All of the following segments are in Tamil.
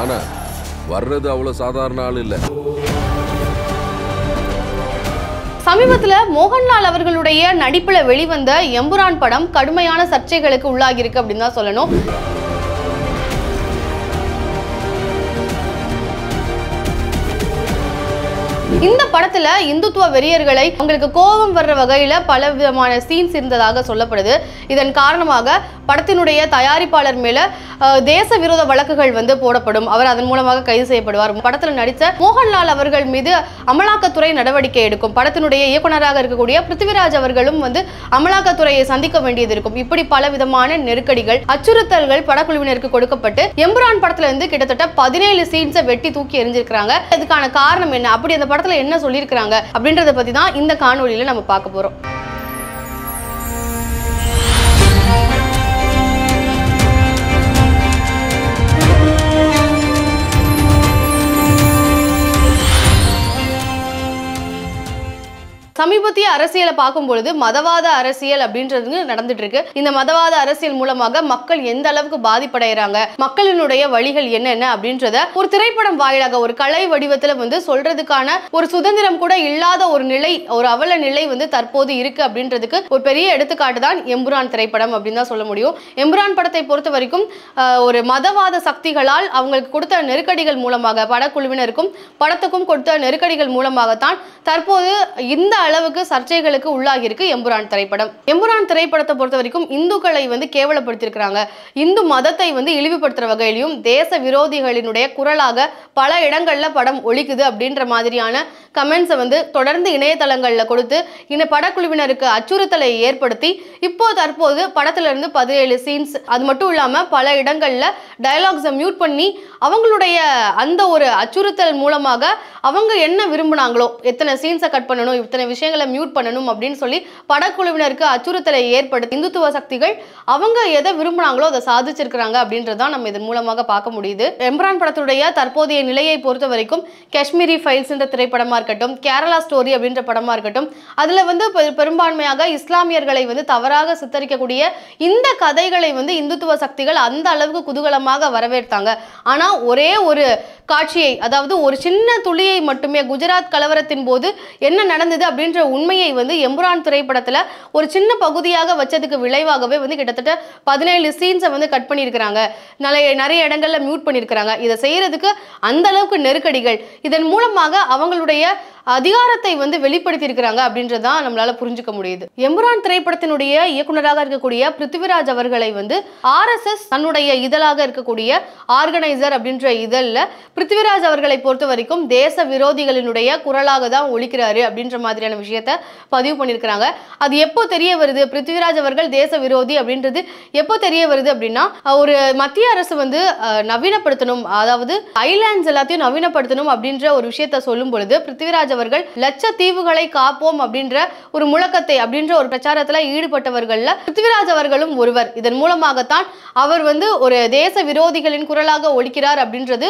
ஆனா வர்றது அவ்வளவு சாதாரண ஆள் இல்ல. சமீபத்துல மோகன்லால் அவர்களுடைய நடிப்புல வெளிவந்த எம்புரான் படம் கடுமையான சர்ச்சைகளுக்கு உள்ளாகி இருக்கு அப்படின்னு தான் சொல்லணும். இந்த படத்துல இந்துத்துவ வெறியர்களை உங்களுக்கு கோபம் வர்ற வகையில பல விதமான சீன்ஸ் இருந்ததாக சொல்லப்படுது. இதன் காரணமாக படத்தினுடைய தயாரிப்பாளர் மேல தேச விரோத வழக்குகள் வந்து போடப்படும். அவர் அதன் மூலமாக கைது செய்யப்படுவார். படத்தில் நடித்த மோகன்லால் அவர்கள் மீது அமலாக்கத்துறை நடவடிக்கை எடுக்கும். படத்தினுடைய இயக்குநராக இருக்கக்கூடிய பிருத்திவிராஜ் அவர்களும் வந்து அமலாக்கத்துறையை சந்திக்க வேண்டியது இருக்கும். இப்படி பல விதமான நெருக்கடிகள், அச்சுறுத்தல்கள் படக்குழுவினருக்கு கொடுக்கப்பட்டு எம்புரான் படத்துல இருந்து கிட்டத்தட்ட 17 சீன்ஸை வெட்டி தூக்கி எறிஞ்சிருக்காங்க. இதுக்கான காரணம் என்ன, அப்படி அந்த படத்துல என்ன சொல்லியிருக்காங்க அப்படின்றத பத்தி தான் இந்த காணொலியில நம்ம பார்க்க போறோம். சமீபத்திய அரசியலை பார்க்கும் பொழுது மதவாத அரசியல் அப்படின்றது நடந்துட்டு இருக்கு. இந்த மதவாத அரசியல் மூலமாக மக்கள் எந்த அளவுக்கு பாதிப்படைகிறாங்க, மக்களினுடைய வழிகள் என்னென்ன அப்படின்றத ஒரு திரைப்படம் வாயிலாக ஒரு கலை வடிவத்துல வந்து சொல்றதுக்கான ஒரு சுதந்திரம் கூட இல்லாத ஒரு நிலை, ஒரு அவல நிலை வந்து தற்போது இருக்கு அப்படின்றதுக்கு ஒரு பெரிய எடுத்துக்காட்டு தான் எம்புரான் திரைப்படம் அப்படின்னு தான் சொல்ல முடியும். எம்புரான் படத்தை பொறுத்த வரைக்கும் ஒரு மதவாத சக்திகளால் அவங்களுக்கு கொடுத்த நெருக்கடிகள் மூலமாக, படக்குழுவினருக்கும் படத்துக்கும் கொடுத்த நெருக்கடிகள் மூலமாகத்தான் தற்போது இந்த அளவுக்கு சர்ச்சைகளுக்கு உள்ளாகி இருக்கு எம்புரான் திரைப்படம். எம்புரான் திரைப்படத்தை பொறுத்த வரைக்கும் இந்துக்களை வந்து கேவலப்படுத்தியிருக்கிறாங்க. இந்து மதத்தை வந்து இழிவுபடுத்துற வகையிலும் தேச விரோதிகளினுடைய குரலாக பல இடங்கள்ல படம் ஒலிக்குது அப்படின்ற மாதிரியான கமெண்ட்ஸை வந்து தொடர்ந்து இணையதளங்கள்ல கொடுத்து இந்த படக்குழுவினருக்கு அச்சுறுத்தலை ஏற்படுத்தி இப்போ தற்போது படத்துல இருந்து 17 சீன்ஸ், அது மட்டும் இல்லாம பல இடங்கள்ல டயலாக்ஸை மியூட் பண்ணி அவங்களுடைய அந்த ஒரு அச்சுறுத்தல் மூலமாக அவங்க என்ன விரும்பினாங்களோ, எத்தனை சீன்ஸை கட் பண்ணணும், இத்தனை விஷயங்களை மியூட் பண்ணணும் அப்படின்னு சொல்லி படக்குழுவினருக்கு அச்சுறுத்தலை ஏற்படுத்தி இந்துத்துவ சக்திகள் அவங்க எதை விரும்பினாங்களோ அதை சாதிச்சிருக்கிறாங்க அப்படின்றதான் நம்ம இதன் மூலமாக பார்க்க முடியுது. எம்புரான் படத்துடைய தற்போதைய நிலையை பொறுத்த வரைக்கும் காஷ்மீரி ஃபைல்ஸ் என்ற திரைப்படமா இருக்கட்டும், கேரளா ஸ்டோரி அப்படின்ற படமா இருக்கட்டும், அதுல வந்து பெரும்பான்மையாக இஸ்லாமியர்களை வந்து தவறாக சித்தரிக்கக்கூடிய இந்த கதைகளை வந்து இந்துத்துவ சக்திகள் அந்த அளவுக்கு குதூகலமாக வரவேற்றாங்க. ஆனா ஒரே ஒரு காட்சியை, அதாவது ஒரு சின்ன துளியை மட்டுமே, குஜராத் கலவரத்தின் போது என்ன நடந்தது அப்படின்ற உண்மையை வந்து எம்புரான் திரைப்படத்துல ஒரு சின்ன பகுதியாக வச்சதுக்கு விளைவாகவே வந்து கிட்டத்தட்ட 17 சீன்ஸை வந்து கட் பண்ணியிருக்கிறாங்க. நிறைய இடங்கள்ல மியூட் பண்ணியிருக்கிறாங்க. இதை செய்யறதுக்கு அந்த அளவுக்கு நெருக்கடிகள், இதன் மூலமாக அவங்களுடைய அதிகாரத்தை வந்து வெளிப்படுத்தி இருக்கிறாங்க அப்படின்றதான் நம்மளால புரிஞ்சுக்க முடியுது. எம்புரான் திரைப்படத்தினுடைய இயக்குநராக இருக்கக்கூடிய பிருத்திவிராஜ் அவர்களை வந்து RSS தன்னுடைய இதழாக இருக்கக்கூடிய ஆர்கனைசர் அப்படின்ற இதழில் பிருத்திவிராஜ் அவர்களை பொறுத்த வரைக்கும் தேச விரோதிகளினுடைய குரலாக தான் ஒலிக்கிறாரு அப்படின்ற மாதிரியான விஷயத்த பதிவு பண்ணியிருக்கிறாங்க. அது எப்போ தெரிய வருது, பிருத்திவிராஜ் அவர்கள் தேச விரோதி அப்படின்றது எப்போ தெரிய வருது அப்படின்னா, ஒரு மத்திய அரசு வந்து நவீனப்படுத்தணும், அதாவது ஐலாண்ட்ஸ் எல்லாத்தையும் நவீனப்படுத்தணும் அப்படின்ற ஒரு விஷயத்த சொல்லும் பொழுது பிருத்திவிராஜ் அவர்கள் லட்சத்தீவுகளை காப்போம் அப்படின்ற ஒரு முழக்கத்தை, அப்படின்ற ஒரு பிரச்சாரத்துல ஈடுபட்டவர்கள்ல பிருத்திவிராஜ் அவர்களும் ஒருவர். இதன் மூலமாகத்தான் அவர் வந்து ஒரு தேச விரோதிகளின் குரலாக ஒலிக்கிறார் அப்படின்றது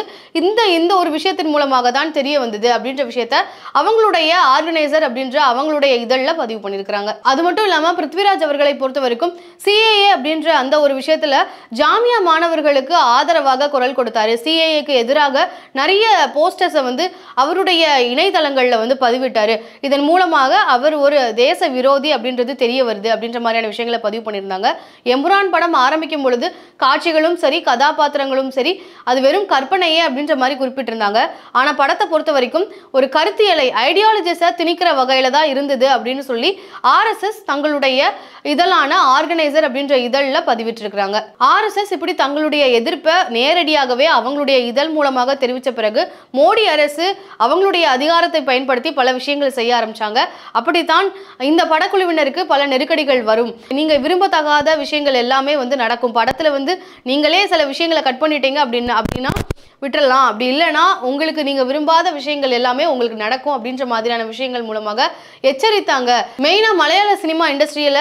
இந்த ஒரு விஷயத்தின் மூலமாக தான் தெரிய வந்தது அப்படின்ற விஷயத்த அவங்களுடைய ஆர்கனைசர் அப்படின்ற அவங்களுடைய இதழில் பதிவு பண்ணியிருக்கிறாங்க. அது மட்டும் இல்லாம பிருத்திவிராஜ் அவர்களை பொறுத்த வரைக்கும் CAA அப்படின்ற அந்த ஒரு விஷயத்துல ஜாமியா மாணவர்களுக்கு ஆதரவாக குரல் கொடுத்தாரு. CAAக்கு எதிராக நிறைய போஸ்டர்ஸை வந்து அவருடைய இணையதளங்கள்ல வந்து பதிவிட்டாரு. இதன் மூலமாக அவர் ஒரு தேச விரோதி அப்படின்றது தெரிய வருது அப்படின்ற மாதிரியான விஷயங்களை பதிவு பண்ணியிருந்தாங்க. எம்புரான் படம் ஆரம்பிக்கும் பொழுது காட்சிகளும் சரி, கதாபாத்திரங்களும் சரி, அது வெறும் கற்பனையே அப்படின்ற மாதிரி குறிப்பிட்டிருந்தாங்க. ஆனா படத்தை பொறுத்த வரைக்கும் ஒரு கருத்தியலை, ஐடியாலஜிஸை திணிக்கிற வகையில தான் இருந்தது அப்படின்னு சொல்லி RSS தங்களுடைய இதழான ஆர்கனைசர் அப்படின்ற இதழில் பதிவிட்டிருக்கிறாங்க. RSS இப்படி தங்களுடைய எதிர்ப்பை நேரடியாகவே அவங்களுடைய இதழ் மூலமாக தெரிவித்த பிறகு மோடி அரசு அவங்களுடைய அதிகாரத்தை பயன்படுத்தி பல விஷயங்கள் செய்ய ஆரம்பிச்சாங்க. அப்படித்தான் இந்த படக்குழுவினருக்கு பல நெருக்கடிகள் வரும். நீங்க விரும்பத்தகாத விஷயங்கள் எல்லாமே வந்து நடக்கும். படத்துல வந்து நீங்களே சில விஷயங்களை கட் பண்ணிட்டீங்க அப்படின்னா விட்டுறலாம், அப்படி இல்லைன்னா உங்களுக்கு நீங்க விரும்பாத விஷயங்கள் எல்லாமே உங்களுக்கு நடக்கும் அப்படின்ற மாதிரியான விஷயங்கள் மூலமாக எச்சரித்தாங்க. மெயினா மலையாள சினிமா இண்டஸ்ட்ரியில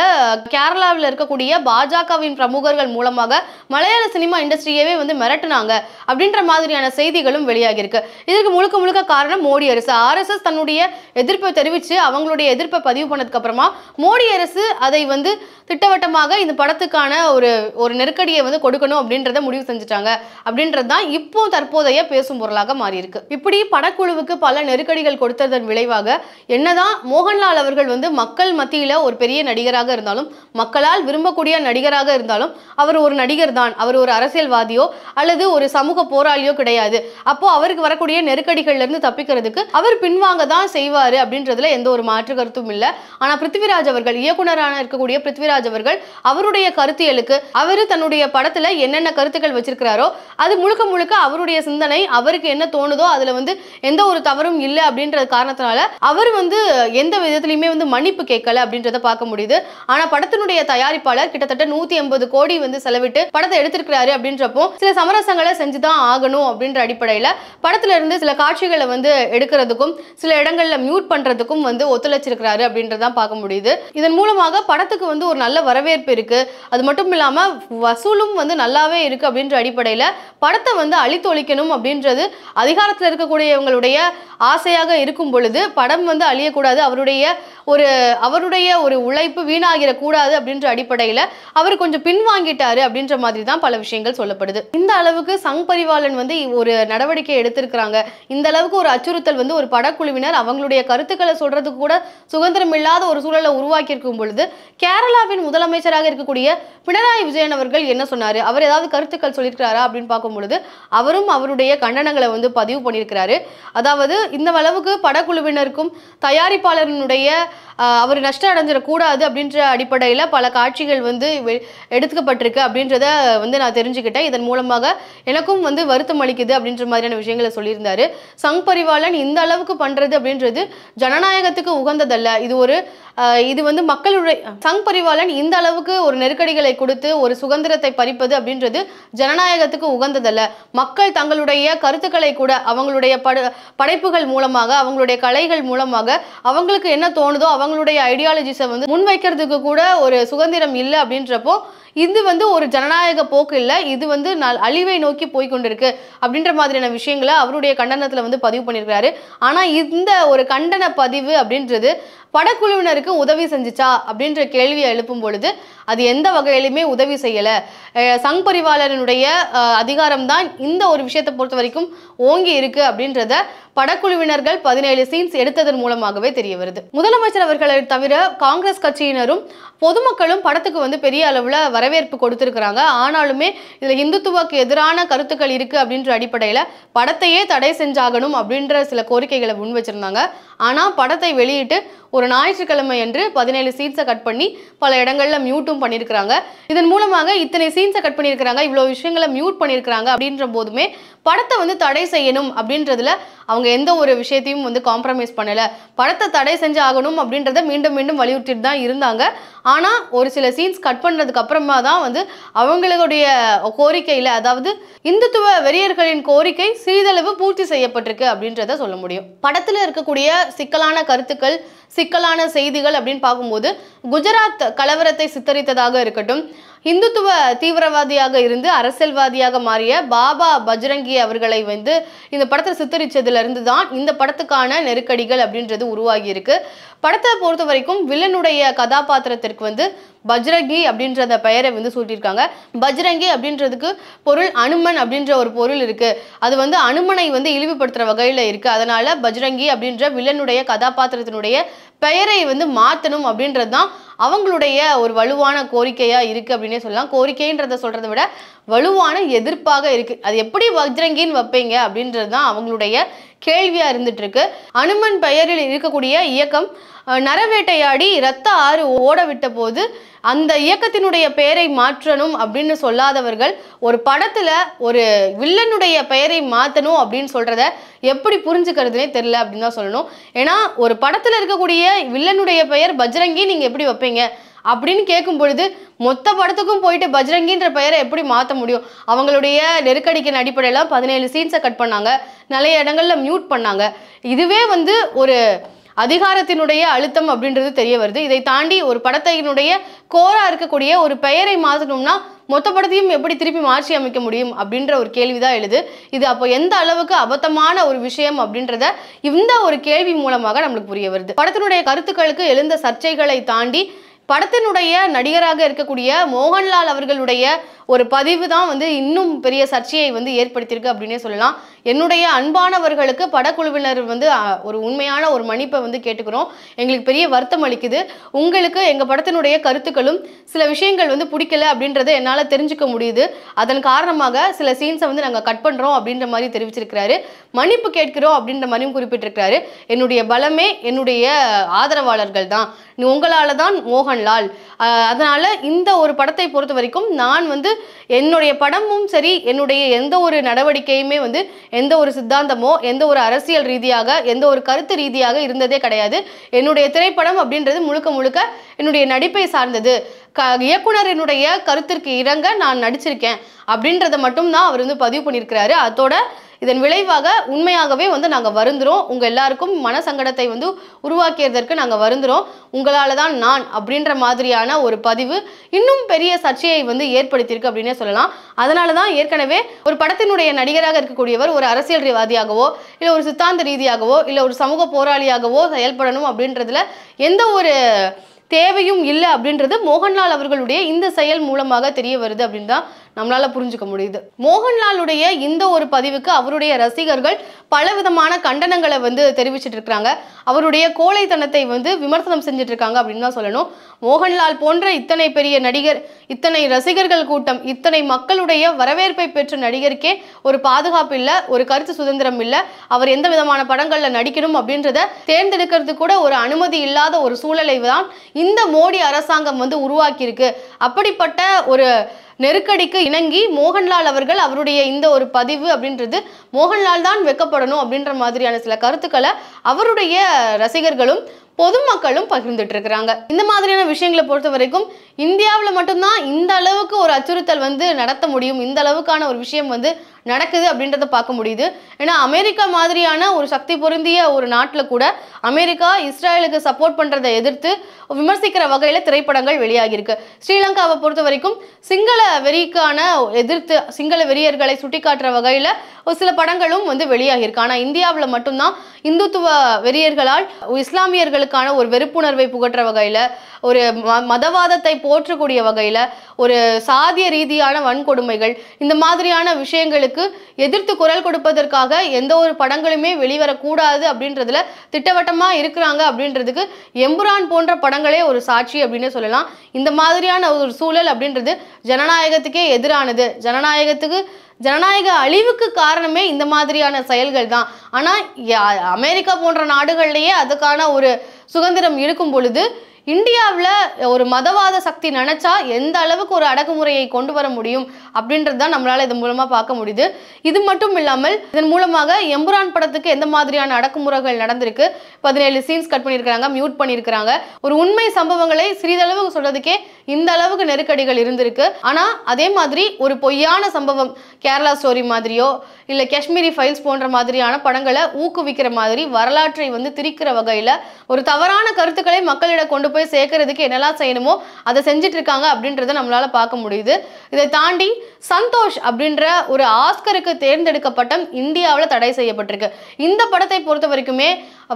கேரளாவில் இருக்கக்கூடிய பாஜகவின் பிரமுகர்கள் மூலமாக மலையாள சினிமா இண்டஸ்ட்ரியவே வந்து மிரட்டினாங்க அப்படின்ற மாதிரியான செய்திகளும் வெளியாகி இருக்கு. இதுக்கு முழுக்க முழுக்க காரணம் மோடி அரசு. RSS தன்னுடைய எதிர்ப்பை தெரிவித்து அவங்களுடைய எதிர்ப்பை பதிவு பண்ணதுக்கு அப்புறமா மோடி அரசு அதை வந்து திட்டவட்டமாக இந்த படத்துக்கான ஒரு நெருக்கடியை வந்து கொடுக்கணும் அப்படின்றத முடிவு செஞ்சுட்டாங்க. அப்படின்றது தான் இப்போ தற்போதைய பேசும் பொருளாக மாறி இருக்கு. இப்படி படக்குழுவுக்கு பல நெருக்கடிகள் கொடுத்ததன் விளைவாக என்னதான் மோகன்லால் அவர்கள் வந்து மக்கள் மத்தியில ஒரு பெரிய நடிகராக இருந்தாலும், மக்களால் விரும்பக்கூடிய நடிகராக இருந்தாலும், அவர் ஒரு நடிகர் தான், அவர் ஒரு அரசியல்வாதியோ அல்லது ஒரு சமூக போராளியோ கிடையாது. அப்போ அவருக்கு வரக்கூடிய நெருக்கடிகள்ல இருந்து தப்பிக்கிறதுக்கு அவர் பின்வாங்க தான் செய்வாரு அப்படின்றதுல எந்த ஒரு மாற்று கருத்தும் இல்லை. ஆனா பிருத்திவிராஜ் அவர்கள், இயக்குனரான இருக்கக்கூடிய பிருத்திவிராஜ் அவர்கள், அவருடைய கருத்தியலுக்கு அவரு தன்னுடைய படத்துல என்னென்ன கருத்துக்கள் வச்சிருக்கிறாரோ அது முழுக்க முழுக்க அவருடைய சிந்தனை, அவருக்கு என்ன தோணுதோ அதுல வந்து எந்த ஒரு தவறும் இல்லை அப்படின்ற காரணத்தினால அவர் வந்து எந்த விதத்திலையுமே வந்து மன்னிப்பு கேட்கல அப்படின்றத பார்க்க முடியுது. ஆனா படத்தினுடைய தயாரிப்பாளர் கிட்டத்தட்ட 180 கோடி வந்து செலவிட்டு படத்தை எடுத்திருக்கிறாரு அப்படின்றப்போ சில சமரசங்களை செஞ்சுதான் ஆகணும் அப்படின்ற அடிப்படையில படத்துல இருந்து சில காட்சிகளை வந்து எடுக்கிறதுக்கும் சில இடங்கள்ல மியூட் பண்றதுக்கும் வந்து ஒத்துழைச்சிருக்கிறாரு அப்படின்றதான் பார்க்க முடியுது. இதன் மூலமாக படத்துக்கு வந்து ஒரு நல்ல வரவேற்பு இருக்கு. அது மட்டும் இல்லாம வசூலும் வந்து நல்லாவே இருக்கு அப்படின்ற அடிப்படையில படத்தை வந்து அழித்தொழிக்கணும் அப்படின்றது அதிகாரத்தில் இருக்கக்கூடியவங்களுடைய ஆசையாக இருக்கும் பொழுது படம் வந்து அழியக்கூடாது, அவருடைய ஒரு உழைப்பு வீணாகிடக்கூடாது அப்படின்ற அடிப்படையில அவர் கொஞ்சம் பின்வாங்கிட்டாரு அப்படின்ற மாதிரி தான் பல விஷயங்கள் சொல்லப்படுது. இந்த அளவுக்கு சங் பரிவாளன் வந்து ஒரு நடவடிக்கை எடுத்திருக்கிறாங்க, இந்த அளவுக்கு ஒரு அச்சுறுத்தல் வந்து ஒரு படக்குழுவினர் அவங்களுடைய கருத்துக்களை சொல்றதுக்கு கூட சுதந்திரம் இல்லாத ஒரு சூழலை உருவாக்கி இருக்கும் பொழுது கேரளாவின் முதலமைச்சராக இருக்கக்கூடிய பினராயி விஜயன் அவர்கள் என்ன சொன்னாரு, அவர் ஏதாவது கருத்துக்கள் சொல்லியிருக்கிறாரா அப்படின்னு பார்க்கும் பொழுது அவரும் அவருடைய கண்டனங்களை வந்து பதிவு பண்ணியிருக்கிறாரு. அதாவது இந்த அளவுக்கு படக்குழுவினருக்கும் தயாரிப்பாளரினுடைய அவர் நஷ்டம் அடைஞ்சிடக்கூடாது அப்படின்ற அடிப்படையில் பல காட்சிகள் வந்து எடுத்துக்கப்பட்டிருக்கு அப்படின்றத வந்து நான் தெரிஞ்சுக்கிட்டேன். இதன் மூலமாக எனக்கும் வந்து வருத்தம் அளிக்குது அப்படின்ற மாதிரியான விஷயங்களை சொல்லியிருந்தாரு. சங் பரிவாளன் இந்த அளவுக்கு பண்றது அப்படின்றது ஜனநாயகத்துக்கு உகந்ததல்ல. இது வந்து மக்களுடைய சங் பரிவாளன் இந்த அளவுக்கு ஒரு நெருக்கடிகளை கொடுத்து ஒரு சுதந்திரத்தை பறிப்பது அப்படின்றது ஜனநாயகத்துக்கு உகந்ததல்ல. மக்கள் தங்களுடைய கருத்துக்களை கூட அவங்களுடைய படைப்புகள் மூலமாக, அவங்களுடைய கலைகள் மூலமாக அவங்களுக்கு என்ன தோணுதோ அவங்களுடைய ஐடியாலஜிஸை வந்து முன்வைக்கிறதுக்கு கூட ஒரு சுதந்திரம் இல்லை அப்படின்றப்போ இது வந்து ஒரு ஜனநாயக போக்கு இல்லை, இது வந்து அழிவை நோக்கி போய்கொண்டிருக்கு அப்படின்ற மாதிரியான விஷயங்களை அவருடைய கண்டனத்தில் வந்து பதிவு பண்ணியிருக்கிறாரு. ஆனால் இந்த ஒரு கண்டன பதிவு அப்படின்றது படக்குழுவினருக்கு உதவி செஞ்சுச்சா அப்படின்ற கேள்வியை எழுப்பும் பொழுது அது எந்த வகையிலுமே உதவி செய்யலை. சங் பரிவாளனுடைய அதிகாரம் தான் இந்த ஒரு விஷயத்தை பொறுத்த வரைக்கும் ஓங்கி இருக்கு அப்படின்றத படக்குழுவினர்கள் 17 சீன்ஸ் எடுத்ததன் மூலமாகவே தெரிய வருது. முதலமைச்சர் அவர்களை தவிர காங்கிரஸ் கட்சியினரும் பொதுமக்களும் படத்துக்கு வந்து பெரிய அளவில் வரவேற்பு கொடுத்திருக்கிறாங்க. ஆனாலுமே இதில் இந்துத்துவக்கு எதிரான கருத்துக்கள் இருக்கு அப்படின்ற அடிப்படையில் படத்தையே தடை செஞ்சாகணும் அப்படின்ற சில கோரிக்கைகளை முன் வச்சிருந்தாங்க. ஆனால் படத்தை வெளியிட்டு ஒரு ஞாயிற்றுக்கிழமை என்று 17 சீன்ஸை கட் பண்ணி பல இடங்கள்ல மியூட்டும் பண்ணியிருக்கிறாங்க. இதன் மூலமாக இத்தனை சீன்ஸை கட் பண்ணியிருக்கிறாங்க, இவ்வளோ விஷயங்களை மியூட் பண்ணியிருக்கிறாங்க அப்படின்ற போதுமே படத்தை வந்து தடை செய்யணும் அப்படின்றதுல அவங்க எந்த ஒரு விஷயத்தையும் வந்து காம்ப்ரமைஸ் பண்ணலை. படத்தை தடை செஞ்சு ஆகணும் அப்படின்றத மீண்டும் மீண்டும் வலியுறுத்திட்டு தான் இருந்தாங்க. ஆனால் ஒரு சில சீன்ஸ் கட் பண்ணதுக்கு அப்புறமா தான் வந்து அவங்களுடைய கோரிக்கையில், அதாவது இந்துத்துவ வெறியர்களின் கோரிக்கை சிறிதளவு பூர்த்தி செய்யப்பட்டிருக்கு அப்படின்றத சொல்ல முடியும். படத்தில் இருக்கக்கூடிய சிக்கலான கருத்துக்கள், சிக்கலான செய்திகள் அப்படின்னு பார்க்கும்போது குஜராத் கலவரத்தை சித்தரித்ததாக இருக்கட்டும், இந்துத்துவ தீவிரவாதியாக இருந்து அரசியல்வாதியாக மாறிய பாபா பஜ்ரங்கி அவர்களை வந்து இந்த படத்தை சித்தரிச்சதுல இருந்து தான் இந்த படத்துக்கான நெருக்கடிகள் அப்படின்றது உருவாகி இருக்கு. படத்தை பொறுத்த வரைக்கும் வில்லனுடைய கதாபாத்திரத்திற்கு வந்து பஜ்ரங்கி அப்படின்ற பெயரை வந்து சூட்டியிருக்காங்க. பஜ்ரங்கி அப்படின்றதுக்கு பொருள் அனுமன் அப்படின்ற ஒரு பொருள் இருக்கு. அது வந்து அனுமனை வந்து இழிவுபடுத்துற வகையில இருக்கு. அதனால பஜ்ரங்கி அப்படின்ற வில்லனுடைய கதாபாத்திரத்தினுடைய பெயரை வந்து மாற்றணும் அப்படின்றது தான் அவங்களுடைய ஒரு வலுவான கோரிக்கையா இருக்கு அப்படின்னே சொல்லலாம். கோரிக்கைன்றதை சொல்றதை விட வலுவான எதிர்ப்பாக இருக்கு. அது எப்படி பஜ்ரங்கின்னு வைப்பீங்க அப்படின்றது தான் அவங்களுடைய கேள்வியா இருந்துட்டு இருக்கு. அனுமன் பெயரில் இருக்கக்கூடிய இயக்கம் நரவேட்டையாடி இரத்த ஆறு ஓட விட்ட போது அந்த இயக்கத்தினுடைய பெயரை மாற்றணும் அப்படின்னு சொல்லாதவர்கள் ஒரு படத்துல ஒரு வில்லனுடைய பெயரை மாற்றணும் அப்படின்னு சொல்றத எப்படி புரிஞ்சுக்கிறதுனே தெரியல அப்படின்னு தான் சொல்லணும். ஏன்னா ஒரு படத்துல இருக்கக்கூடிய வில்லனுடைய பெயர் பஜ்ரங்கி நீங்க எப்படி வைப்பீங்க அப்படின்னு கேட்கும் பொழுது மொத்த படத்துக்கும் போயிட்டு பஜ்ரங்கின்ற பெயரை எப்படி மாற்ற முடியும்? அவங்களுடைய நெருக்கடிக்கின் அடிப்படையில் 17 சீன்ஸை கட் பண்ணாங்க, நிறைய இடங்கள்ல மியூட் பண்ணாங்க. இதுவே வந்து ஒரு அதிகாரத்தினுடைய அழுத்தம் அப்படின்றது தெரிய வருது. இதை தாண்டி ஒரு படத்தினுடைய கோரா இருக்கக்கூடிய ஒரு பெயரை மாற்றணும்னா மொத்த படத்தையும் எப்படி திருப்பி மாற்றி அமைக்க முடியும் அப்படின்ற ஒரு கேள்விதான் எழுது. இது அப்போ எந்த அளவுக்கு அபத்தமான ஒரு விஷயம் அப்படின்றத இந்த ஒரு கேள்வி மூலமாக நம்மளுக்கு புரிய வருது. படத்தினுடைய கருத்துக்களுக்கு எழுந்த சர்ச்சைகளை தாண்டி படத்தினுடைய நடிகராக இருக்கக்கூடிய மோகன்லால் அவர்களுடைய ஒரு பதிவு தான் வந்து இன்னும் பெரிய சர்ச்சையை வந்து ஏற்படுத்தியிருக்கு அப்படின்னே சொல்லலாம். என்னுடைய அன்பானவர்களுக்கு படக்குழுவினர் வந்து ஒரு உண்மையான ஒரு மன்னிப்பை வந்து கேட்டுக்கிறோம். எங்களுக்கு பெரிய வருத்தம் அளிக்குது. உங்களுக்கு எங்கள் படத்தினுடைய கருத்துக்களும் சில விஷயங்கள் வந்து பிடிக்கல அப்படின்றத என்னால் தெரிஞ்சுக்க முடியுது. அதன் காரணமாக சில சீன்ஸை வந்து நாங்கள் கட் பண்ணுறோம் அப்படின்ற மாதிரி தெரிவிச்சிருக்கிறாரு. மன்னிப்பு கேட்கிறோம் அப்படின்ற மாதிரியும் குறிப்பிட்டிருக்கிறாரு. என்னுடைய பலமே என்னுடைய ஆதரவாளர்கள் தான், உங்களால் தான் மோகன்லால். அதனால் இந்த ஒரு படத்தை பொறுத்த வரைக்கும் நான் வந்து என்னுடைய படமும் சரி, என்னுடைய எந்த ஒரு நடவடிக்கையுமே வந்து எந்த ஒரு சித்தாந்தமோ எந்த ஒரு அரசியல் ரீதியாக எந்த ஒரு கருத்து ரீதியாக இருந்ததே கிடையாது. என்னுடைய திரைப்படம் அப்படின்றது முழுக்க முழுக்க என்னுடைய நடிப்பை சார்ந்தது. இயக்குனரினுடைய கருத்திற்கு இறங்க நான் நடிச்சிருக்கேன் அப்படின்றத மட்டும்தான் அவர் வந்து பதிவு பண்ணியிருக்கிறாரு. அதோட இதன் விளைவாக உண்மையாகவே வந்து நாங்கள் வருந்துறோம். உங்கள் எல்லாருக்கும் மன சங்கடத்தை வந்து உருவாக்கியதற்கு நாங்கள் வருந்துறோம். உங்களால் தான் நான் அப்படின்ற மாதிரியான ஒரு பதிவு இன்னும் பெரிய சர்ச்சையை வந்து ஏற்படுத்தியிருக்கு அப்படின்னே சொல்லலாம். அதனால தான் ஏற்கனவே ஒரு படத்தினுடைய நடிகராக இருக்கக்கூடியவர் ஒரு அரசியல்வாதியாகவோ இல்லை ஒரு சித்தாந்த ரீதியாகவோ இல்லை ஒரு சமூக போராளியாகவோ செயல்படணும் அப்படின்றதுல எந்த ஒரு தேவையும் இல்லை அப்படின்றது மோகன்லால் அவர்களுடைய இந்த செயல் மூலமாக தெரிய வருது அப்படின்னு தான் நம்மளால புரிஞ்சுக்க முடியுது. மோகன்லாலுடைய இந்த ஒரு பதிவுக்கு அவருடைய ரசிகர்கள் பலவிதமான கண்டனங்களை வந்து தெரிவிச்சிட்டு இருக்காங்க. அவருடைய கோழைத்தனத்தை வந்து விமர்சனம் செஞ்சுட்டு இருக்காங்க அப்படின்னு தான் சொல்லணும். மோகன்லால் போன்ற இத்தனை பெரிய நடிகர், இத்தனை ரசிகர்கள் கூட்டம், இத்தனை மக்களுடைய வரவேற்பை பெற்ற நடிகருக்கே ஒரு பாதுகாப்பு இல்லை, ஒரு கருத்து சுதந்திரம் இல்லை, அவர் எந்த விதமான படங்கள்ல நடிக்கணும் அப்படின்றத தேர்ந்தெடுக்கிறது கூட ஒரு அனுமதி இல்லாத ஒரு சூழலை தான் இந்த மோடி அரசாங்கம் வந்து உருவாக்கி இருக்கு. அப்படிப்பட்ட ஒரு நெருக்கடிக்கு இணங்கி மோகன்லால் அவர்கள் அவருடைய இந்த ஒரு பதிவு அப்படின்றது மோகன்லால் தான் வெக்கப்படணும் அப்படின்ற மாதிரியான சில கருத்துக்களை அவருடைய ரசிகர்களும் பொதுமக்களும் பகிர்ந்துட்டு இருக்கிறாங்க. இந்த மாதிரியான விஷயங்களை பொறுத்த வரைக்கும் இந்தியாவில் மட்டும்தான் இந்த அளவுக்கு ஒரு அச்சுறுத்தல் வந்து நடத்த முடியும், இந்த அளவுக்கான ஒரு விஷயம் வந்து நடக்குது அப்படின்றத பார்க்க முடியுது. ஏன்னா அமெரிக்கா மாதிரியான ஒரு சக்தி பொருந்திய ஒரு நாட்டில் கூட அமெரிக்கா இஸ்ரேலுக்கு சப்போர்ட் பண்ணுறதை எதிர்த்து விமர்சிக்கிற வகையில் திரைப்படங்கள் வெளியாகியிருக்கு. ஸ்ரீலங்காவை பொறுத்த வரைக்கும் சிங்கள வெறிக்கான எதிர்த்து சிங்கள வெறியர்களை சுட்டிக்காட்டுற வகையில் ஒரு சில படங்களும் வந்து வெளியாகியிருக்கு. ஆனால் இந்தியாவில் மட்டும்தான் இந்துத்துவ வெறியர்களால் இஸ்லாமியர்களுக்கான ஒரு வெறுப்புணர்வை புகற்ற வகையில், ஒரு மதவாதத்தை போற்றக்கூடிய வகையில், ஒரு சாதிய ரீதியான வன்கொடுமைகள், இந்த மாதிரியான விஷயங்களுக்கு எதிர்த்து குரல் கொடுப்பதற்காக எந்த ஒரு படங்களுமே வெளிவரக்கூடாது அப்படின்றதுல திட்டவட்டமா இருக்கிறாங்க அப்படின்றதுக்கு எம்புரான் போன்ற படங்களே ஒரு சாட்சி அப்படின்னு சொல்லலாம். இந்த மாதிரியான ஒரு சூழல் அப்படின்றது ஜனநாயகத்துக்கே எதிரானது. ஜனநாயக அழிவுக்கு காரணமே இந்த மாதிரியான செயல்கள் தான். ஆனால் அமெரிக்கா போன்ற நாடுகள்லேயே அதுக்கான ஒரு சுதந்திரம் இருக்கும் பொழுது இந்தியாவில் ஒரு மதவாத சக்தி நினைச்சா எந்த அளவுக்கு ஒரு அடக்குமுறையை கொண்டு வர முடியும் அப்படின்றது தான் நம்மளால இதன் மூலமா பார்க்க முடியுது. இது மட்டும் இல்லாமல் இதன் மூலமாக எம்புரான் படத்துக்கு எந்த மாதிரியான அடக்குமுறைகள் நடந்திருக்கு, 17 சீன்ஸ் கட் பண்ணியிருக்கிறாங்க, மியூட் பண்ணியிருக்கிறாங்க. ஒரு உண்மை சம்பவங்களை சிறிதளவுக்கு சொல்றதுக்கே இந்த அளவுக்கு நெருக்கடிகள் இருந்திருக்கு. ஆனா அதே மாதிரி ஒரு பொய்யான சம்பவம், கேரளா ஸ்டோரி மாதிரியோ இல்லை காஷ்மீரி ஃபைல்ஸ் போன்ற மாதிரியான படங்களை ஊக்குவிக்கிற மாதிரி வரலாற்றை வந்து திரிக்கிற வகையில ஒரு தவறான கருத்துக்களை மக்களிடம் கொண்டு போய் சேர்க்கறதுக்கு என்னெல்லாம் செய்யணுமோ அதை செஞ்சுட்டு இருக்காங்க அப்படின்றத நம்மளால பார்க்க முடியுது. இதை தாண்டி சந்தோஷ் அப்படின்ற ஒரு ஆஸ்கருக்கு தேர்ந்தெடுக்கப்பட்ட இந்தியாவில் தடை செய்யப்பட்டிருக்கு. இந்த படத்தை பொறுத்த வரைக்குமே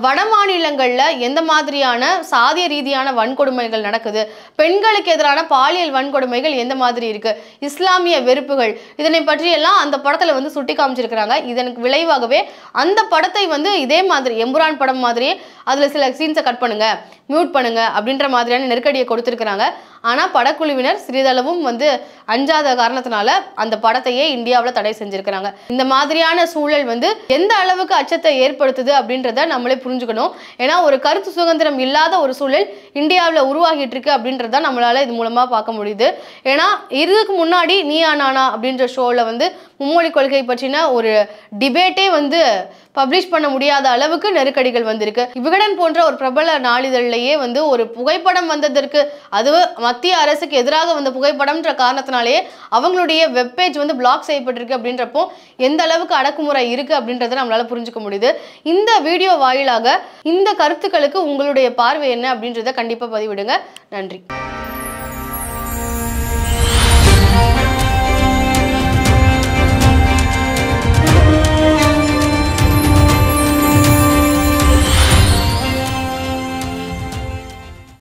வட மாநிலங்கள்ல எந்த மாதிரியான சாதிய ரீதியான வன்கொடுமைகள் நடக்குது, பெண்களுக்கு எதிரான பாலியல் வன்கொடுமைகள் எந்த மாதிரி இருக்கு, இஸ்லாமிய வெறுப்புகள், இதனை பற்றி எல்லாம் அந்த படத்துல வந்து சுட்டி காமிச்சிருக்கிறாங்க. இதற்கு விளைவாகவே அந்த படத்தை வந்து இதே மாதிரி எம்புரான் படம் மாதிரியே அதுல சில சீன்ஸை கட் பண்ணுங்க, மியூட் பண்ணுங்க அப்படின்ற மாதிரியான நெருக்கடியை கொடுத்திருக்கிறாங்க. ஆனா படக்குழுவினர் சிறிதளவும் வந்து அஞ்சாத காரணத்தினால அந்த படத்தையே இந்தியாவில் தடை செஞ்சிருக்கிறாங்க. இந்த மாதிரியான சூழல் வந்து எந்த அளவுக்கு அச்சத்தை ஏற்படுத்துது அப்படின்றத நம்மளே புரிஞ்சுக்கணும். ஏன்னா ஒரு கருத்து சுதந்திரம் இல்லாத ஒரு சூழல் இந்தியாவில் உருவாகிட்டு இருக்கு அப்படின்றத நம்மளால இது மூலமா பார்க்க முடியுது. ஏன்னா இதுக்கு முன்னாடி நீயா நானா அப்படின்ற ஷோல வந்து மும்மொழி கொள்கை பற்றின ஒரு டிபேட்டே வந்து பப்ளிஷ் பண்ண முடியாத அளவுக்கு நெருக்கடிகள் வந்திருக்கு. விகடன் போன்ற ஒரு பிரபல நாளிதழிலேயே வந்து ஒரு புகைப்படம் வந்ததற்கு, அது மத்திய அரசுக்கு எதிராக வந்த புகைப்படம்ன்ற காரணத்தினாலேயே அவங்களுடைய வெப்பேஜ் வந்து பிளாக் செய்யப்பட்டிருக்கு. அப்படின்றப்போ எந்த அளவுக்கு அடக்குமுறை இருக்கு அப்படின்றத நம்மளால புரிஞ்சுக்க முடியுது. இந்த வீடியோ வாயிலாக இந்த கருத்துக்களுக்கு உங்களுடைய பார்வை என்ன அப்படின்றத கண்டிப்பா பதிவிடுங்க. நன்றி.